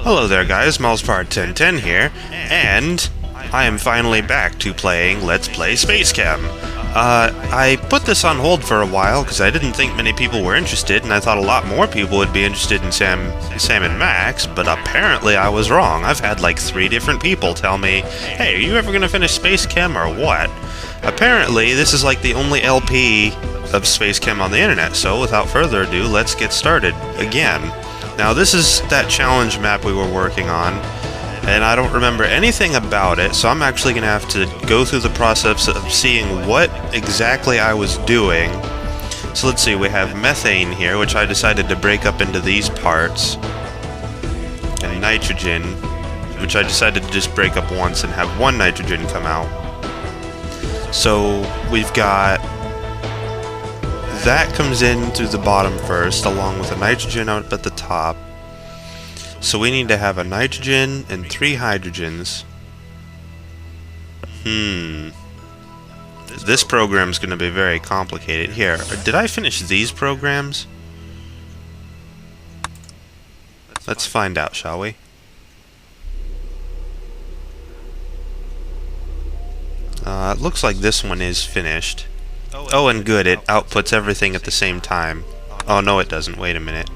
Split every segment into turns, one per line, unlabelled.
Hello there guys, MelsPart1010 here, and I am finally back to playing Let's Play SpaceChem. I put this on hold for a while because I didn't think many people were interested, and I thought a lot more people would be interested in Sam and Max, but apparently I was wrong. I've had like 3 different people tell me, hey, are you ever gonna finish SpaceChem or what? Apparently this is like the only LP of SpaceChem on the internet, so without further ado, let's get started again. Now this is that challenge map we were working on, and I don't remember anything about it, so I'm actually going to have to go through the process of seeing what exactly I was doing. So let's see, we have methane here, which I decided to break up into these parts, and nitrogen, which I decided to just break up once and have one nitrogen come out. So we've got that comes in through the bottom first, along with a nitrogen out at the top. So we need to have a nitrogen and 3 hydrogens. This program's going to be very complicated. Here, did I finish these programs? Let's find out, shall we? It looks like this one is finished. Oh, and good, it outputs everything at the same time. Oh, no it doesn't. Wait a minute.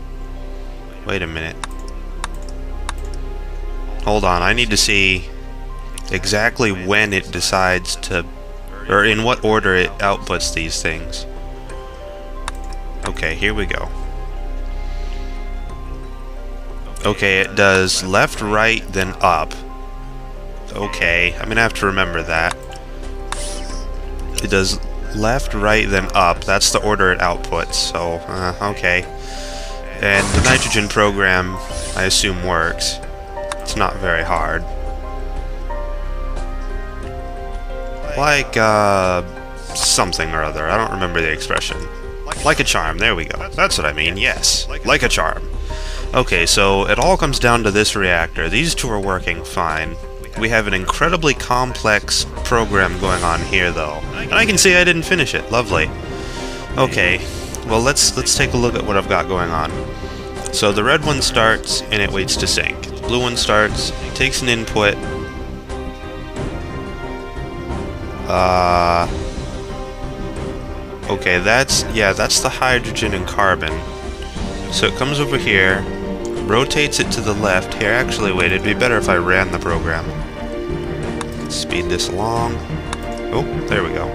Wait a minute. Hold on, I need to see exactly when it decides to... or in what order it outputs these things. Okay, here we go. Okay, it does left, right, then up. Okay, I'm gonna have to remember that. It does left, right, then up. That's the order it outputs, so, okay. And the nitrogen program, I assume, works. It's not very hard. Like, something or other. I don't remember the expression. Like a charm, there we go. That's what I mean, yes. Like a charm. Okay, so it all comes down to this reactor. These 2 are working fine. We have an incredibly complex program going on here, though. And I can see I didn't finish it. Lovely. Okay, well, let's take a look at what I've got going on. So the red one starts, and it waits to sync. The blue one starts, takes an input. Okay, that's the hydrogen and carbon. So it comes over here, rotates it to the left. Here, actually, wait, it'd be better if I ran the program. Speed this along. Oh, there we go.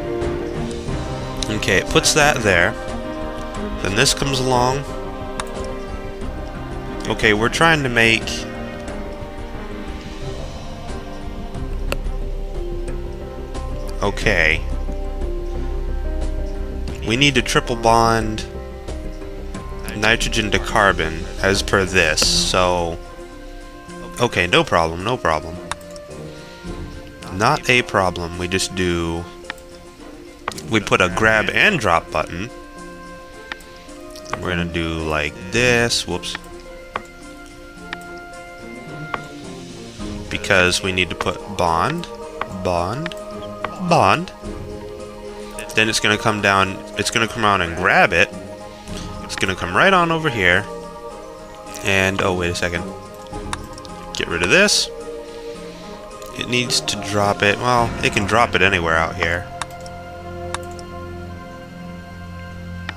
Okay, it puts that there. Then this comes along. Okay, we're trying to make... Okay. We need to triple bond nitrogen to carbon, as per this, so... Okay, no problem, no problem. Not a problem, we just do... We put a grab and drop button. We're gonna do like this, whoops. Because we need to put bond, bond, bond. Then it's gonna come down, it's gonna come around and grab it. It's gonna come right on over here. And, oh wait a second. Get rid of this. It needs to drop it, well, it can drop it anywhere out here.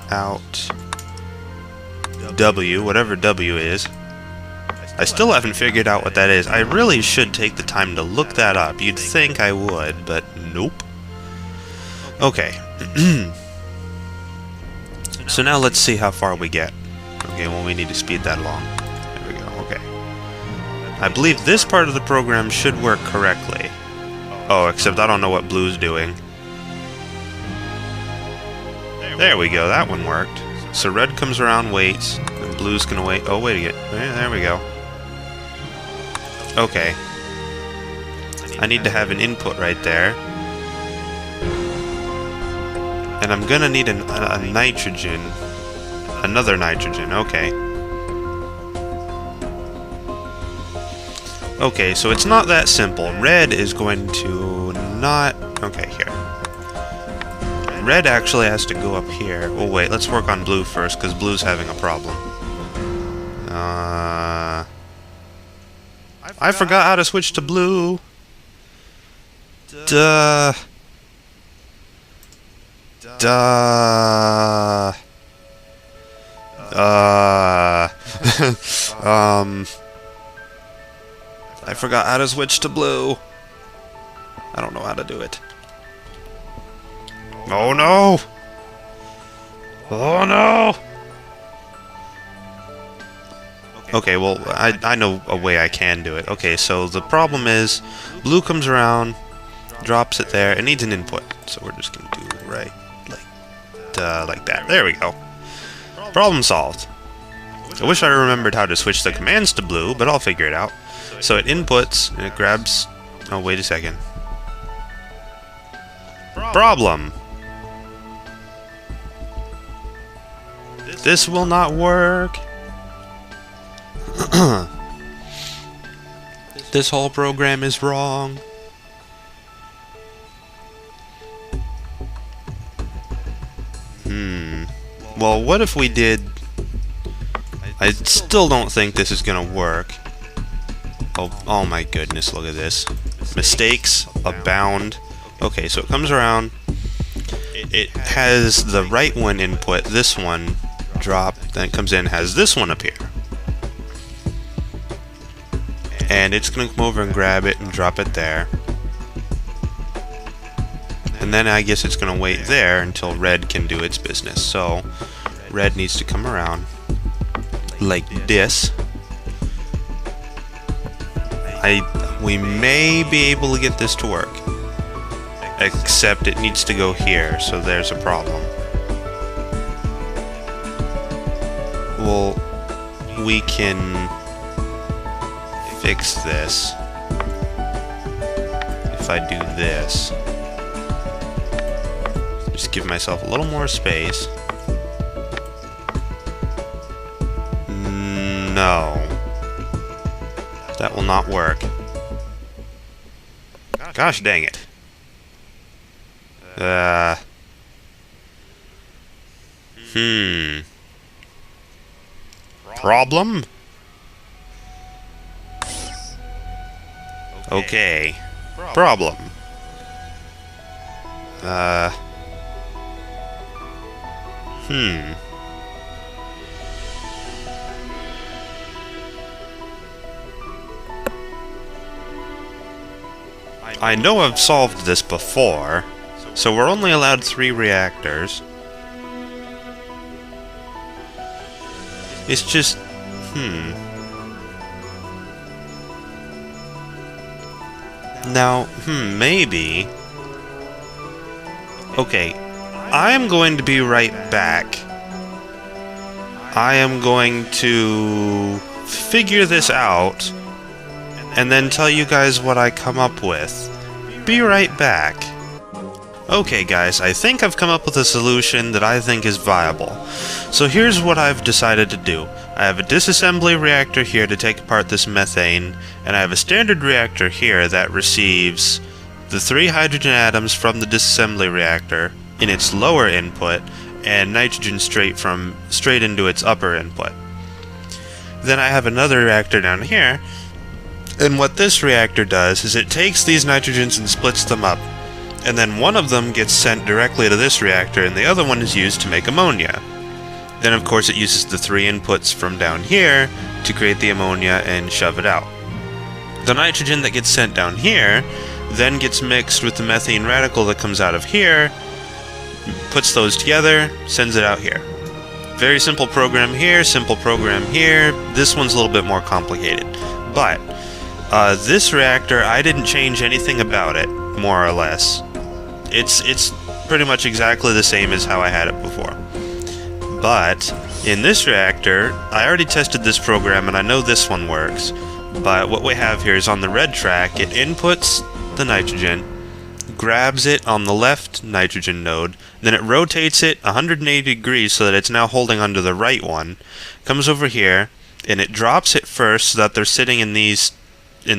Out. W, whatever W is. I still haven't figured out what that is. I really should take the time to look that up. You'd think I would, but nope. Okay. So now let's see how far we get. Okay, well we need to speed that along. There we go, okay. I believe this part of the program should work correctly. Oh, except I don't know what blue's doing. There we go, that one worked. So red comes around, waits, and blue's gonna wait. Oh, wait a minute. There we go. Okay. I need to have an input right there. And I'm gonna need a nitrogen. Another nitrogen, okay. Okay, so it's not that simple. Red is going to not... Okay, here. Red actually has to go up here. Oh wait, let's work on blue first, because blue's having a problem. I forgot how to switch to blue. Duh. Duh. I forgot how to switch to blue. I don't know how to do it. Oh no! Oh no! Okay, well, I know a way I can do it. Okay, so the problem is, blue comes around, drops it there, it needs an input. So we're just gonna do right, like that. There we go. Problem solved. I wish I remembered how to switch the commands to blue, but I'll figure it out. So it inputs, and it grabs... Oh, wait a second. Problem! This will not work! This whole program is wrong. Well, what if we did... I still don't think this is gonna work. Oh my goodness, look at this. Mistakes abound. Okay, so it comes around. It has the right one input, this one drop, then it comes in, has this one appear. And it's gonna come over and grab it and drop it there. And then I guess it's gonna wait there until red can do its business. So red needs to come around like this. We may be able to get this to work, except it needs to go here, so there's a problem. Well, we can fix this if I do this. Just give myself a little more space. No. That will not work. Gosh dang it. Problem? Okay. Problem. I know I've solved this before, so we're only allowed 3 reactors. It's just... Now, maybe... Okay, I am going to be right back. I am going to figure this out and then tell you guys what I come up with. Be right back. Okay guys, I think I've come up with a solution that I think is viable. So here's what I've decided to do. I have a disassembly reactor here to take apart this methane, and I have a standard reactor here that receives the 3 hydrogen atoms from the disassembly reactor in its lower input, and nitrogen straight into its upper input. Then I have another reactor down here, and what this reactor does is it takes these nitrogens and splits them up, and then one of them gets sent directly to this reactor and the other one is used to make ammonia. Then of course it uses the 3 inputs from down here to create the ammonia and shove it out. The nitrogen that gets sent down here then gets mixed with the methane radical that comes out of here, puts those together, sends it out here. Very simple program here, simple program here. This one's a little bit more complicated. But this reactor, I didn't change anything about it, more or less. It's pretty much exactly the same as how I had it before. But in this reactor, I already tested this program and I know this one works. But what we have here is on the red track, it inputs the nitrogen, grabs it on the left nitrogen node, then it rotates it 180 degrees so that it's now holding onto the right one, comes over here, and it drops it first so that they're sitting in these 2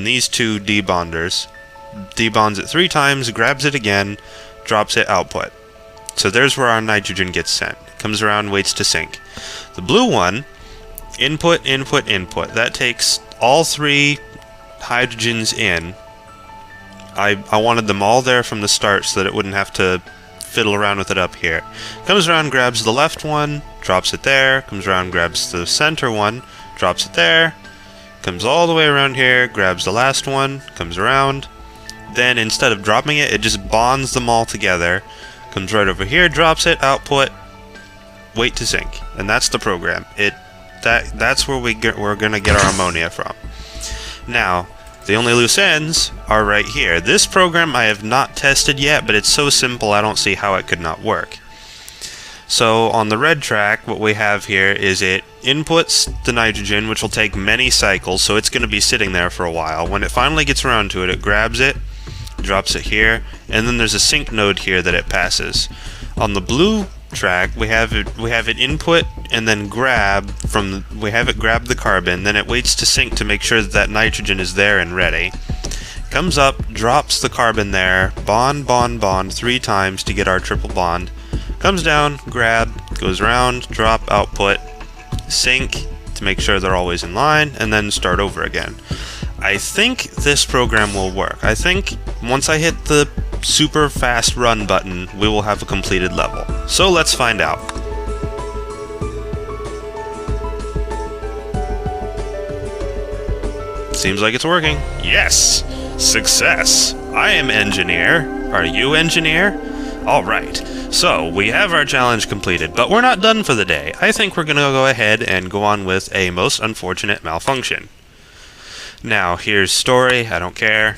debonders, debonds it 3 times, grabs it again, drops it output. So there's where our nitrogen gets sent. It comes around, waits to sink. The blue one, input, input, input. That takes all 3 hydrogens in. I wanted them all there from the start so that it wouldn't have to fiddle around with it up here. Comes around, grabs the left one, drops it there, comes around, grabs the center one, drops it there, comes all the way around here, grabs the last one, comes around. Then instead of dropping it, it just bonds them all together, comes right over here, drops it, output, wait to sync. And that's the program. That's where we're gonna get our ammonia from. Now, the only loose ends are right here. This program I have not tested yet, but it's so simple I don't see how it could not work. So on the red track, what we have here is it inputs the nitrogen, which will take many cycles, so it's going to be sitting there for a while. When it finally gets around to it, it grabs it, drops it here, and then there's a sync node here that it passes. On the blue track, we have it input and then grab the carbon, then it waits to sync to make sure that that nitrogen is there and ready. Comes up, drops the carbon there, bond, bond, bond 3 times to get our triple bond. Comes down, grab, goes around, drop, output, sync to make sure they're always in line, and then start over again. I think this program will work. I think once I hit the super fast run button, we will have a completed level. So let's find out. Seems like it's working. Yes! Success! I am engineer. Are you engineer? Alright, so we have our challenge completed, but we're not done for the day. I think we're gonna go ahead and go on with a most unfortunate malfunction. Now, here's story, I don't care.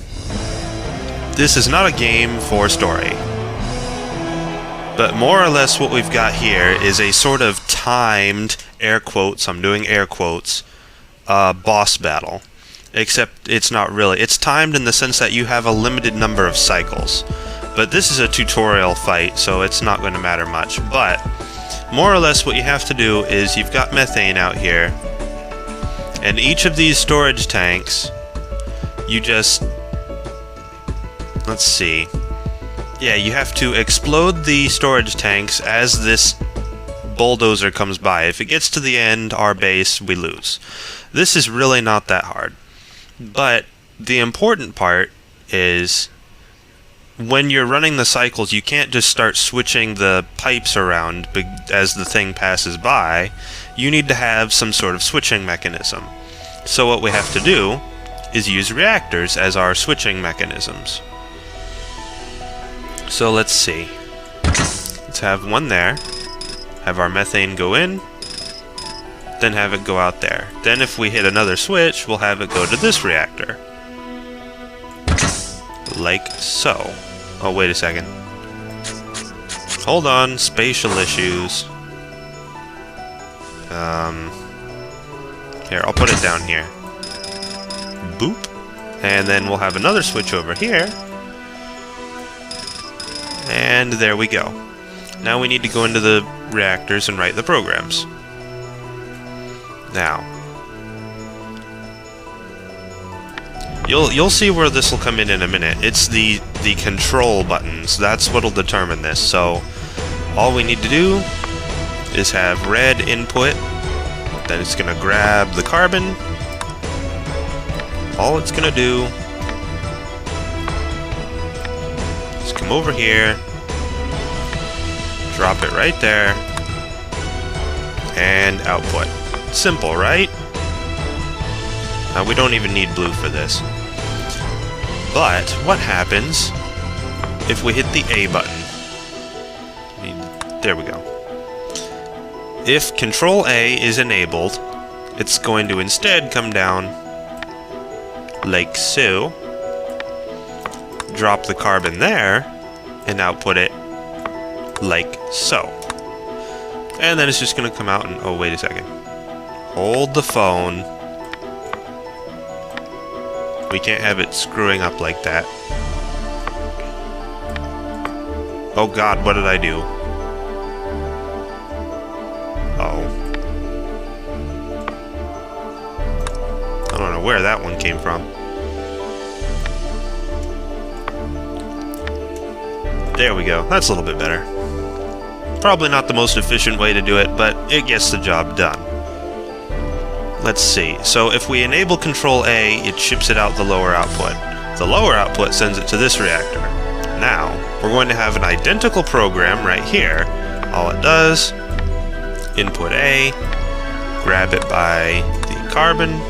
This is not a game for story. But more or less what we've got here is a sort of timed, air quotes, I'm doing air quotes, boss battle. Except it's not really. It's timed in the sense that you have a limited number of cycles. But this is a tutorial fight, so it's not going to matter much. But more or less what you have to do is you've got methane out here, and each of these storage tanks, you just... let's see. Yeah, you have to explode the storage tanks as this bulldozer comes by. If it gets to the end, our base, we lose. This is really not that hard. But the important part is when you're running the cycles, you can't just start switching the pipes around as the thing passes by. You need to have some sort of switching mechanism. So what we have to do is use reactors as our switching mechanisms. So let's see. Let's have one there. Have our methane go in. Then have it go out there. Then if we hit another switch, we'll have it go to this reactor. Like so. Oh, wait a second. Hold on, spatial issues. Here, I'll put it down here. Boop. And then we'll have another switch over here. And there we go. Now we need to go into the reactors and write the programs. Now, you'll see where this will come in a minute. It's the control buttons. That's what'll determine this. So all we need to do is have red input. Then it's gonna grab the carbon. All it's gonna do is come over here, drop it right there, and output. Simple, right? Now, we don't even need blue for this. But what happens if we hit the A button? There we go. If Control A is enabled, it's going to instead come down like so, drop the carbon there, and output it like so. And then it's just going to come out and... oh, wait a second. Hold the phone. We can't have it screwing up like that. Oh god, what did I do? Uh-oh. I don't know where that one came from. There we go. That's a little bit better. Probably not the most efficient way to do it, but it gets the job done. let's see. So if we enable Control A, it ships it out the lower output. The lower output sends it to this reactor. Now, we're going to have an identical program right here. All it does, input A, grab it by the carbon.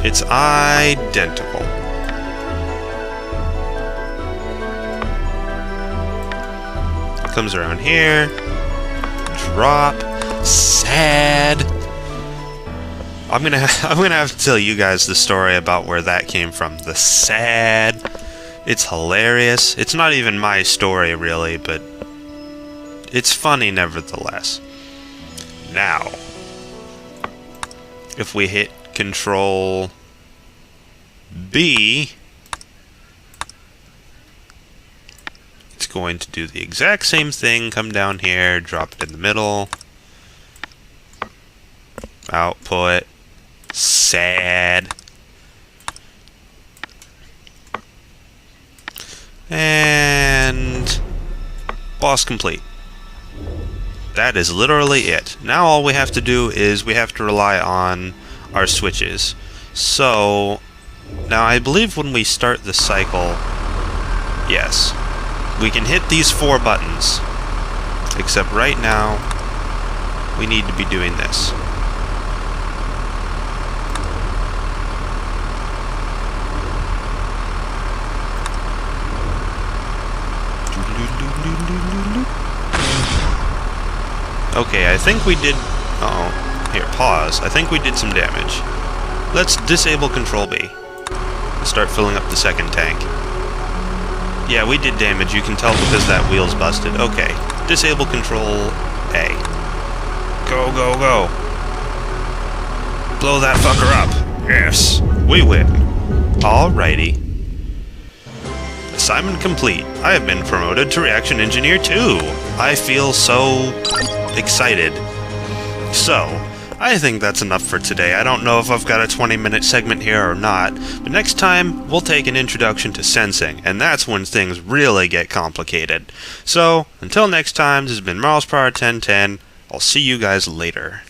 It's identical. It comes around here, drop, sad. I'm gonna have to tell you guys the story about where that came from. The sad. It's hilarious. It's not even my story really, but it's funny nevertheless. Now, if we hit Control B, it's going to do the exact same thing. Come down here, drop it in the middle. Output. Sad. And boss complete. That is literally it. Now all we have to do is we have to rely on our switches. So now I believe when we start the cycle, yes, we can hit these 4 buttons. Except right now we need to be doing this. Okay, I think we did... Uh-oh. Here, pause. I think we did some damage. Let's disable Control B. Let's start filling up the second tank. Yeah, we did damage. You can tell because that wheel's busted. Okay. Disable Control A. Go, go, go. Blow that fucker up. Yes. We win. Alrighty. Assignment complete. I have been promoted to Reaction Engineer 2. I feel so excited. So, I think that's enough for today. I don't know if I've got a 20-minute segment here or not, but next time we'll take an introduction to sensing, and that's when things really get complicated. So, until next time, this has been MilesPower1010. I'll see you guys later.